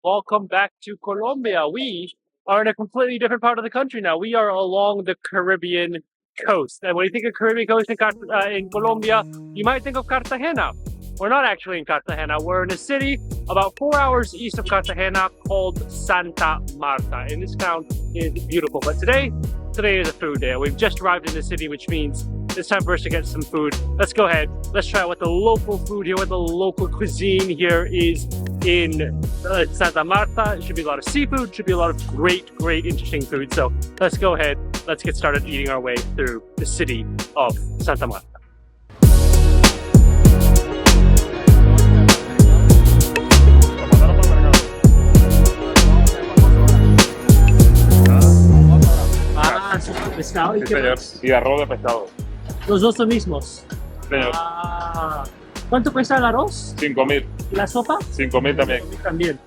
Welcome back to Colombia. We are in a completely different part of the country now. We are along the Caribbean coast. And when you think of Caribbean coast in Colombia, you might think of Cartagena. We're not actually in Cartagena. We're in a city about 4 hours east of Cartagena called Santa Marta. And this town is beautiful. But today is a food day. We've just arrived in the city, which means it's time for us to get some food. Let's go ahead. Let's try out what the local food here, what the local cuisine here is in Santa Marta. It should be a lot of seafood, should be a lot of great, interesting food. So let's go ahead. Let's get started eating our way through the city of Santa Marta. Pescado y Sí, señor. Y arroz de pescado. los dos son mismos. Señor. ¿Cuánto cuesta el arroz? 5.000. ¿La sopa? 5.000 también. También.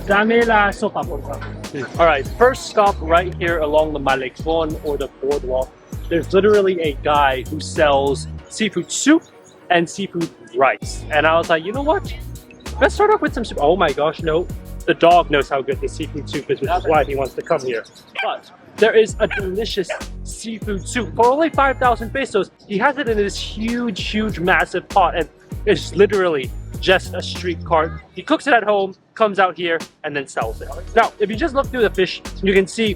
Dame la sopa, por favor. All right, first stop right here along the Malecón or the boardwalk. There's literally a guy who sells seafood soup and seafood rice. And I was like, you know what? Let's start off with some soup. Oh my gosh, no. The dog knows how good the seafood soup is, which is why he wants to come here. But there is a delicious seafood soup. For only 5,000 pesos, he has it in this huge, massive pot. And it's literally just a street cart. He cooks it at home, comes out here, and then sells it. Now, if you just look through the fish, you can see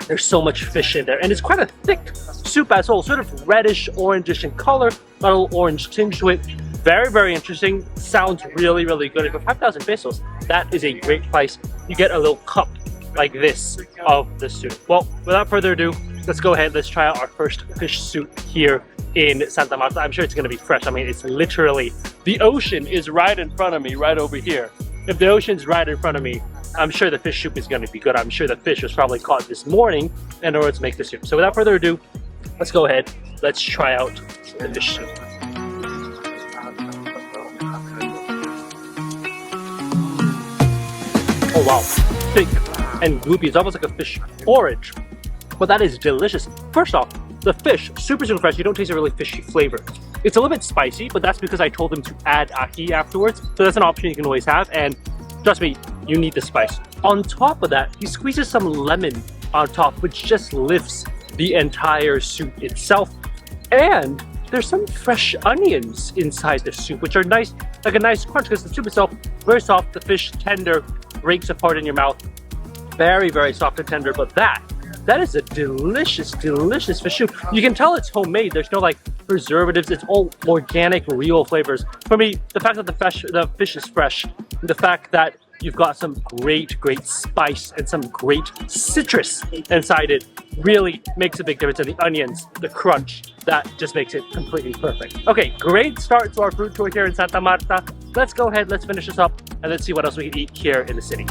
there's so much fish in there. And it's quite a thick soup as well, sort of reddish, orangish in color, got a little orange tinge to it. Very interesting. Sounds really good. And for 5,000 pesos, that is a great price. You get a little cup like this of the soup. Well, without further ado, let's go ahead. Let's try out our first fish soup here in Santa Marta. I'm sure it's going to be fresh. I mean, it's literally, the ocean is right in front of me, right over here. If the ocean's right in front of me, I'm sure the fish soup is going to be good. I'm sure the fish was probably caught this morning in order to make the soup. So without further ado, let's go ahead. Let's try out the fish soup. Oh wow, thick and gloopy. It's almost like a fish porridge, but that is delicious. First off, the fish, super fresh. You don't taste a really fishy flavor. It's a little bit spicy, but that's because I told them to add ají afterwards. So that's an option you can always have, and trust me, you need the spice. On top of that, he squeezes some lemon on top, which just lifts the entire soup itself. And there's some fresh onions inside the soup, which are nice, like a nice crunch, because the soup itself, very soft, the fish tender, breaks apart in your mouth. Very soft and tender, but that is a delicious fish soup. You can tell it's homemade. There's no like preservatives. It's all organic, real flavors. For me, the fact that the fish is fresh, the fact that you've got some great spice and some great citrus inside it really makes a big difference. And the onions, the crunch, that just makes it completely perfect. Okay, great start to our food tour here in Santa Marta. Let's go ahead, let's finish this up, and let's see what else we can eat here in the city.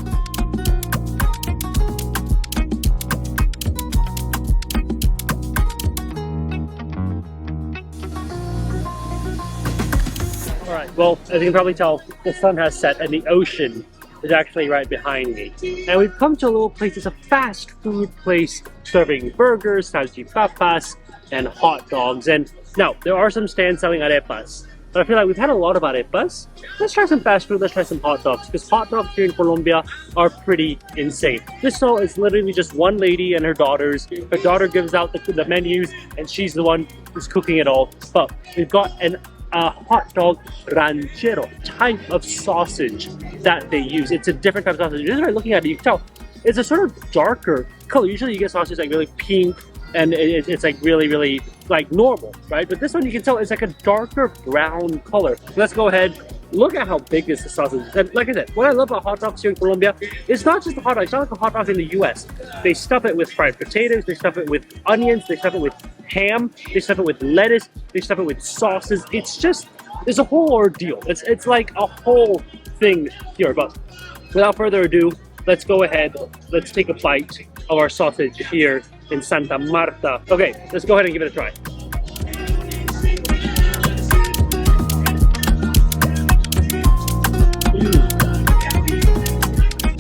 All right, well, as you can probably tell, the sun has set and the ocean is actually right behind me. And we've come to a little place. It's a fast food place serving burgers, salchipapas, and hot dogs. And now, there are some stands selling arepas. But I feel like we've had a lot of arepas. Let's try some fast food, let's try some hot dogs. Because hot dogs here in Colombia are pretty insane. This stall is literally just one lady and her daughters. Her daughter gives out the menus, and she's the one who's cooking it all. But we've got a hot dog ranchero type of sausage that they use. It's a different type of sausage. Just by looking at it, you can tell it's a sort of darker color. Usually you get sausage like really pink and it's like really like normal, right? But this one you can tell it's like a darker brown color. Let's go ahead. Look at how big this sausage is. And like I said, what I love about hot dogs here in Colombia, it's not just a hot dog. It's not like a hot dog in the US. They stuff it with fried potatoes, they stuff it with onions, they stuff it with ham, they stuff it with lettuce, they stuff it with sauces. It's a whole ordeal. It's like a whole thing here. But without further ado, let's go ahead. Let's take a bite of our sausage here in Santa Marta. Okay, let's go ahead and give it a try.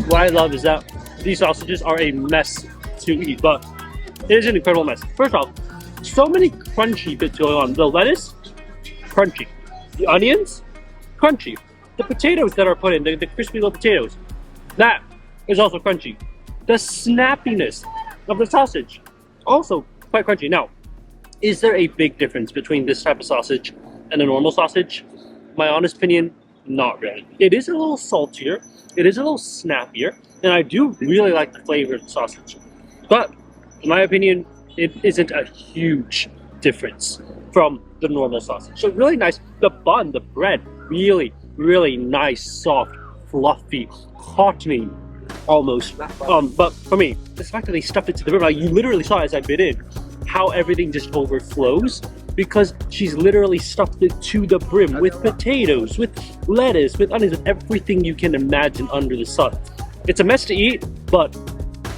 What I love is that these sausages are a mess to eat, but it is an incredible mess. First off, so many crunchy bits going on. The lettuce, crunchy. The onions, crunchy. The potatoes that are put in, the crispy little potatoes, that is also crunchy. The snappiness of the sausage, also quite crunchy. Now, is there a big difference between this type of sausage and a normal sausage? My honest opinion, not really. It is a little saltier, it is a little snappier, and I do really like the flavor of the sausage. But, in my opinion, it isn't a huge difference from the normal sausage. So really nice. The bun, the bread, really, really nice, soft, fluffy, cottony, almost. But for me, the fact that they stuffed it to the brim, like you literally saw as I bit in, how everything just overflows, because she's literally stuffed it to the brim with potatoes, with lettuce, with onions, with everything you can imagine under the sun. It's a mess to eat, but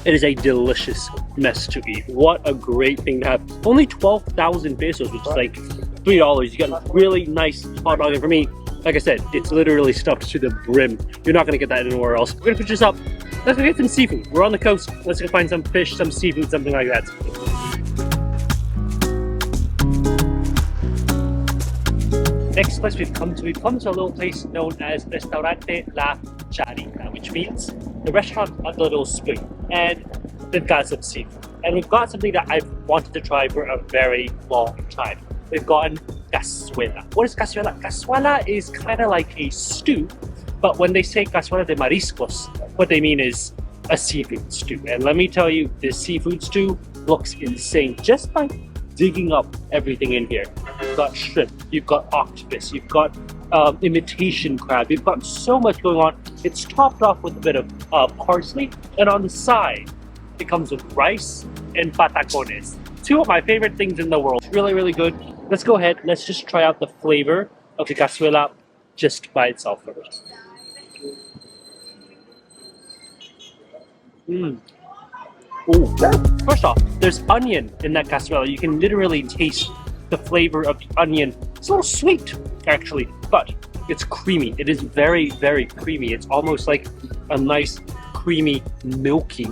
it is a delicious mess to eat. What a great thing to have. Only 12,000 pesos, which is like $3. You got a really nice hot dog, and for me, like I said, it's literally stuffed to the brim. You're not gonna get that anywhere else. We're gonna finish this up. Let's go get some seafood. We're on the coast. Let's go find some fish, some seafood, something like that. Next place we've come to a little place known as Restaurante La Charita, which means the restaurant on the little spoon. And they've got some seafood. And we've got something that I've wanted to try for a very long time. We've gotten cazuela. What is cazuela? Cazuela is kind of like a stew, but when they say Cazuela de Mariscos, what they mean is a seafood stew. And let me tell you, this seafood stew looks insane just by digging up everything in here. You've got shrimp, you've got octopus, you've got imitation crab, you've got so much going on. It's topped off with a bit of parsley, and on the side, it comes with rice and patacones. Two of my favorite things in the world. It's really, really good. Let's go ahead, let's just try out the flavor of the cazuela just by itself first. Ooh. First off, there's onion in that cazuela. You can literally taste the flavor of the onion. It's a little sweet, actually, but it's creamy. It is very, very creamy. It's almost like a nice, creamy, milky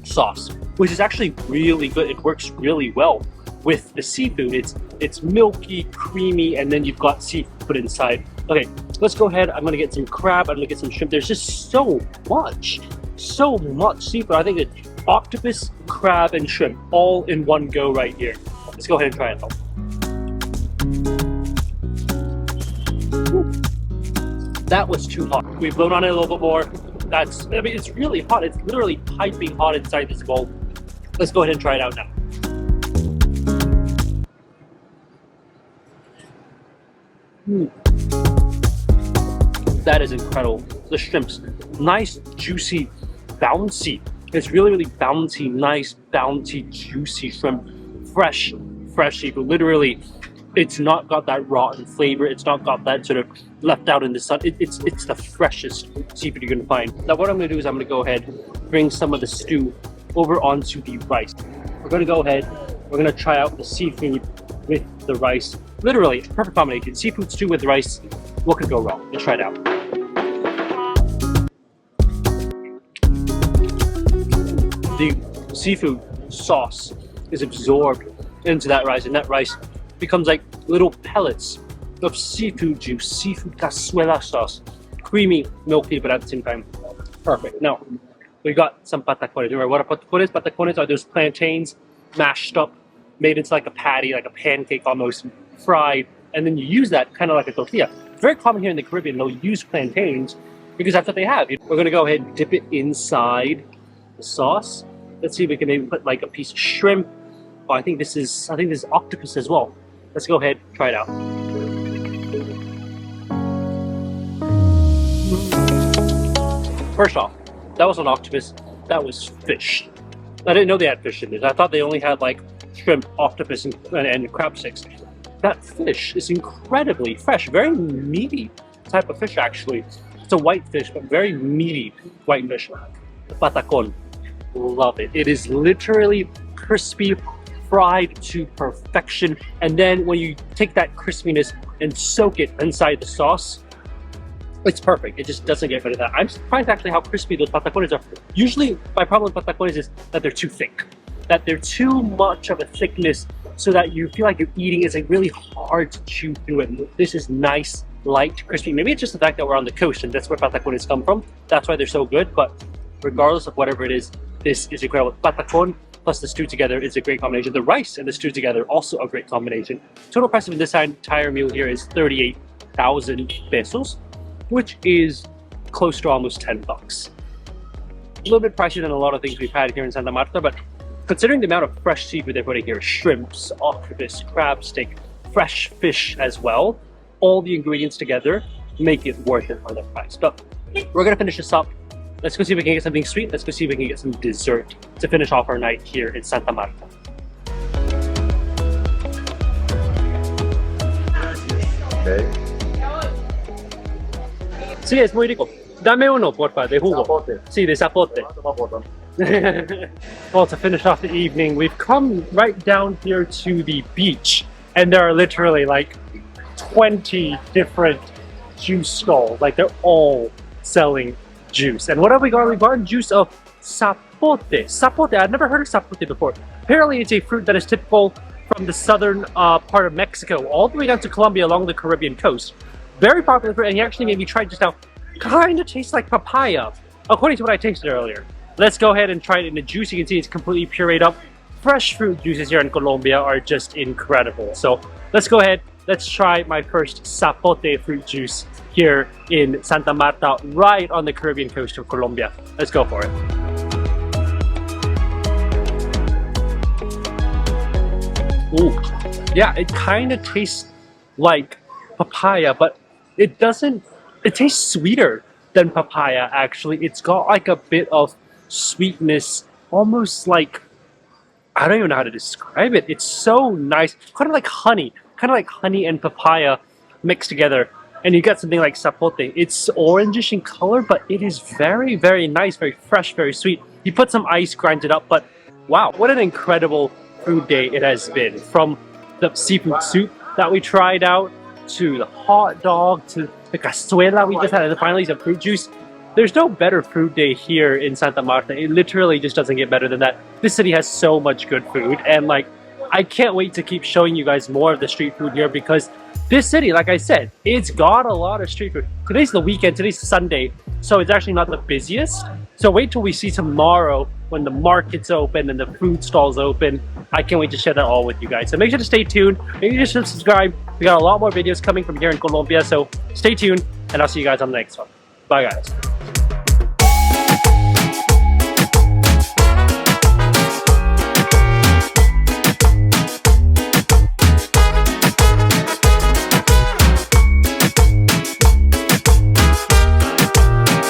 sauce, which is actually really good. It works really well with the seafood. It's milky, creamy, and then you've got seafood put inside. Okay, let's go ahead. I'm gonna get some crab. I'm gonna get some shrimp. There's just so much seafood. I think it's octopus, crab, and shrimp all in one go right here. Let's go ahead and try it out. That was too hot. We've blown on it a little bit more. It's really hot. It's literally piping hot inside this bowl. Let's go ahead and try it out now. That is incredible. The shrimps, nice, juicy, bouncy. It's really, really bouncy, nice, bouncy, juicy shrimp. Fresh seafood. Literally, it's not got that rotten flavor. It's not got that sort of left out in the sun. It's the freshest seafood you're gonna find. Now what I'm gonna do is I'm gonna go ahead, bring some of the stew over onto the rice. We're gonna go ahead, we're gonna try out the seafood with the rice. Literally, perfect combination. Seafood stew with rice. What could go wrong? Let's try it out. The seafood sauce is absorbed into that rice, and that rice becomes like little pellets of seafood juice, seafood cazuela sauce. Creamy, milky, but at the same time, perfect. Now, we got some patacones. Remember what are patacones? Patacones are those plantains mashed up, made into like a patty, like a pancake almost, fried, and then you use that kind of like a tortilla. It's very common here in the Caribbean. They'll use plantains because that's what they have. We're gonna go ahead and dip it inside the sauce. Let's see if we can maybe put like a piece of shrimp. Oh, I think this is octopus as well. Let's go ahead, try it out. First off, that was an octopus. That was fish. I didn't know they had fish in this. I thought they only had like shrimp, octopus, and crab sticks. That fish is incredibly fresh, very meaty type of fish actually. It's a white fish, but very meaty white fish. Patacon. Love it. It is literally crispy, fried to perfection, and then when you take that crispiness and soak it inside the sauce, it's perfect. It just doesn't get rid of that. I'm surprised actually how crispy those patacones are. Usually my problem with patacones is that they're too thick, that they're too much of a thickness so that you feel like you're eating. It's like really hard to chew through it. This is nice, light, crispy. Maybe it's just the fact that we're on the coast and that's where patacones come from. That's why they're so good, but regardless of whatever it is, this is incredible. Patacon plus the stew together is a great combination. The rice and the stew together, also a great combination. Total price of this entire meal here is 38,000 pesos, which is close to almost 10 bucks. A little bit pricier than a lot of things we've had here in Santa Marta, but considering the amount of fresh seafood they're putting here, shrimps, octopus, crab steak, fresh fish as well, all the ingredients together make it worth it for the price. But we're gonna finish this up. Let's go see if we can get something sweet. Let's go see if we can get some dessert to finish off our night here in Santa Marta. Okay. Sí, es muy rico. Dame uno, porfa, de jugo. Zapote. Sí, de zapote. Well, to finish off the evening, we've come right down here to the beach, and there are literally like 20 different juice stalls. Like, they're all selling juice. And what have we got? We've got juice of Zapote. Zapote, I've never heard of Zapote before. Apparently, it's a fruit that is typical from the southern part of Mexico, all the way down to Colombia along the Caribbean coast. Very popular fruit, and you actually maybe tried just now. Kind of tastes like papaya, according to what I tasted earlier. Let's go ahead and try it in the juice. You can see it's completely pureed up. Fresh fruit juices here in Colombia are just incredible. So let's go ahead. Let's try my first Zapote fruit juice here in Santa Marta, right on the Caribbean coast of Colombia. Let's go for it. Ooh, yeah, it kind of tastes like papaya, but it doesn't. It tastes sweeter than papaya, actually. It's got like a bit of sweetness, almost like, I don't even know how to describe it. It's so nice, kind of like honey and papaya mixed together. And you get something like Zapote. It's orangish in color, but it is very, very nice, very fresh, very sweet. You put some ice, grind it up, but wow, what an incredible food day it has been. From the seafood soup that we tried out, to the hot dog, to the cazuela we just had, and finally some fruit juice. There's no better food day here in Santa Marta. It literally just doesn't get better than that. This city has so much good food, and like, I can't wait to keep showing you guys more of the street food here, because this city, like I said, it's got a lot of street food. Today's the weekend, today's Sunday, so it's actually not the busiest. So wait till we see tomorrow when the market's open and the food stalls open. I can't wait to share that all with you guys. So make sure to stay tuned. Make sure to subscribe. We got a lot more videos coming from here in Colombia, so stay tuned, and I'll see you guys on the next one. Bye, guys.